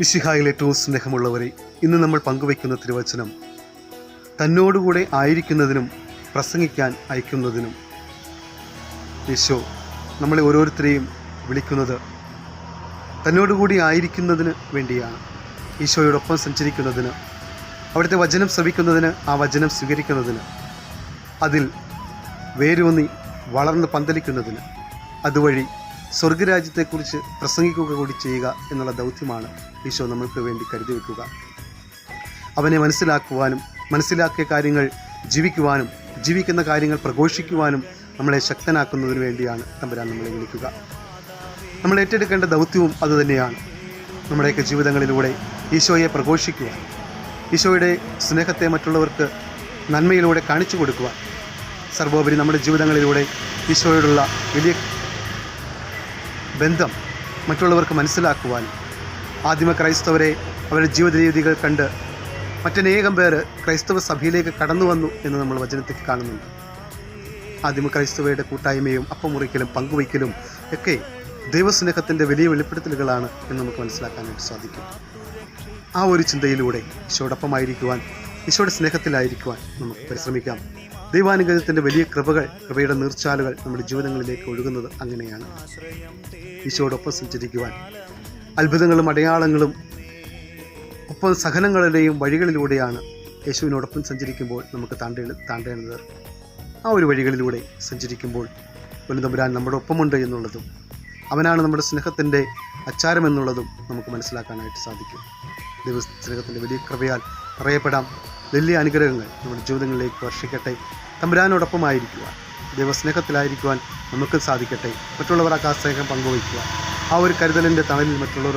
മിശിഹായിൽ ഏറ്റവും സ്നേഹമുള്ളവരെ, ഇന്ന് നമ്മൾ പങ്കുവയ്ക്കുന്ന തിരുവചനം തന്നോടുകൂടെ ആയിരിക്കുന്നതിനും പ്രസംഗിക്കാൻ അയക്കുന്നതിനും. യേശു നമ്മളെ ഓരോരുത്തരെയും വിളിക്കുന്നത് തന്നോടുകൂടി ആയിരിക്കുന്നതിന് വേണ്ടിയാണ്. ഈശോയോടൊപ്പം സഞ്ചരിക്കുന്നതിന്, അവിടുത്തെ വചനം ശ്രവിക്കുന്നതിന്, ആ വചനം സ്വീകരിക്കുന്നതിന്, അതിൽ വേരൂന്നി വളർന്ന് പന്തലിക്കുന്നതിന്, അതുവഴി സ്വർഗരാജ്യത്തെക്കുറിച്ച് പ്രസംഗിക്കുക കൂടി ചെയ്യുക എന്നുള്ള ദൗത്യമാണ് ഈശോ നമ്മൾക്ക് വേണ്ടി കരുതി വയ്ക്കുക. അവനെ മനസ്സിലാക്കുവാനും മനസ്സിലാക്കിയ കാര്യങ്ങൾ ജീവിക്കുവാനും ജീവിക്കുന്ന കാര്യങ്ങൾ പ്രഘോഷിക്കുവാനും നമ്മളെ ശക്തനാക്കുന്നതിന് വേണ്ടിയാണ് തമ്പുരാൻ നമ്മളെ വിളിക്കുക. നമ്മൾ ഏറ്റെടുക്കേണ്ട ദൗത്യവും അതുതന്നെയാണ്. നമ്മുടെയൊക്കെ ജീവിതങ്ങളിലൂടെ ഈശോയെ പ്രഘോഷിക്കുവാൻ, ഈശോയുടെ സ്നേഹത്തെ മറ്റുള്ളവർക്ക് നന്മയിലൂടെ കാണിച്ചു കൊടുക്കുവാൻ, സർവോപരി നമ്മുടെ ജീവിതങ്ങളിലൂടെ ഈശോയോടുള്ള വലിയ ബന്ധം മറ്റുള്ളവർക്ക് മനസ്സിലാക്കുവാനും, ആദിമ ക്രൈസ്തവരെ അവരുടെ ജീവിത രീതികൾ കണ്ട് മറ്റനേകം പേർ ക്രൈസ്തവ സഭയിലേക്ക് കടന്നു വന്നു എന്ന് നമ്മൾ വചനത്തിൽ കാണുന്നുണ്ട്. ആദിമ ക്രൈസ്തവയുടെ കൂട്ടായ്മയും അപ്പമുറിക്കലും പങ്കുവയ്ക്കലും ഒക്കെ ദൈവസ്നേഹത്തിൻ്റെ വലിയ വെളിപ്പെടുത്തലുകളാണ് എന്ന് നമുക്ക് മനസ്സിലാക്കാനായിട്ട് സാധിക്കും. ആ ഒരു ചിന്തയിലൂടെ ഈശോടൊപ്പമായിരിക്കുവാൻ, ഈശോയുടെ സ്നേഹത്തിലായിരിക്കുവാൻ നമുക്ക് പരിശ്രമിക്കാം. ദൈവാനുഗ്രഹത്തിൻ്റെ വലിയ കൃപയുടെ നീർച്ചാലുകൾ നമ്മുടെ ജീവിതങ്ങളിലേക്ക് ഒഴുകുന്നത് അങ്ങനെയാണ്. ഈശോയോടൊപ്പം സഞ്ചരിക്കുവാൻ, അത്ഭുതങ്ങളും അടയാളങ്ങളും ഒപ്പം സഹനങ്ങളുടെയും വഴികളിലൂടെയാണ് യേശുവിനോടൊപ്പം സഞ്ചരിക്കുമ്പോൾ നമുക്ക് താണ്ടേണ്ടത്. ആ ഒരു വഴികളിലൂടെ സഞ്ചരിക്കുമ്പോൾ വലുതമ്പുരാൻ നമ്മുടെ ഒപ്പമുണ്ട് എന്നുള്ളതും, അവനാണ് നമ്മുടെ സ്നേഹത്തിൻ്റെ അച്ചാരം എന്നുള്ളതും നമുക്ക് മനസ്സിലാക്കാനായിട്ട് സാധിക്കും. ദൈവസ്നേഹത്തിൻ്റെ വലിയ കൃപയാൽ അറിയപ്പെടാം. വലിയ അനുഗ്രഹങ്ങൾ നമ്മുടെ ജീവിതങ്ങളിലേക്ക് വർഷിക്കട്ടെ. തമ്പുരാനോടൊപ്പമായിരിക്കുവാൻ, ദൈവസ്നേഹത്തിലായിരിക്കുവാൻ നമുക്ക് സാധിക്കട്ടെ. മറ്റുള്ളവർക്ക് ആ സ്നേഹം പങ്കുവയ്ക്കുക. ആ ഒരു കരുതലിൻ്റെ തണലിൽ മറ്റുള്ളവർ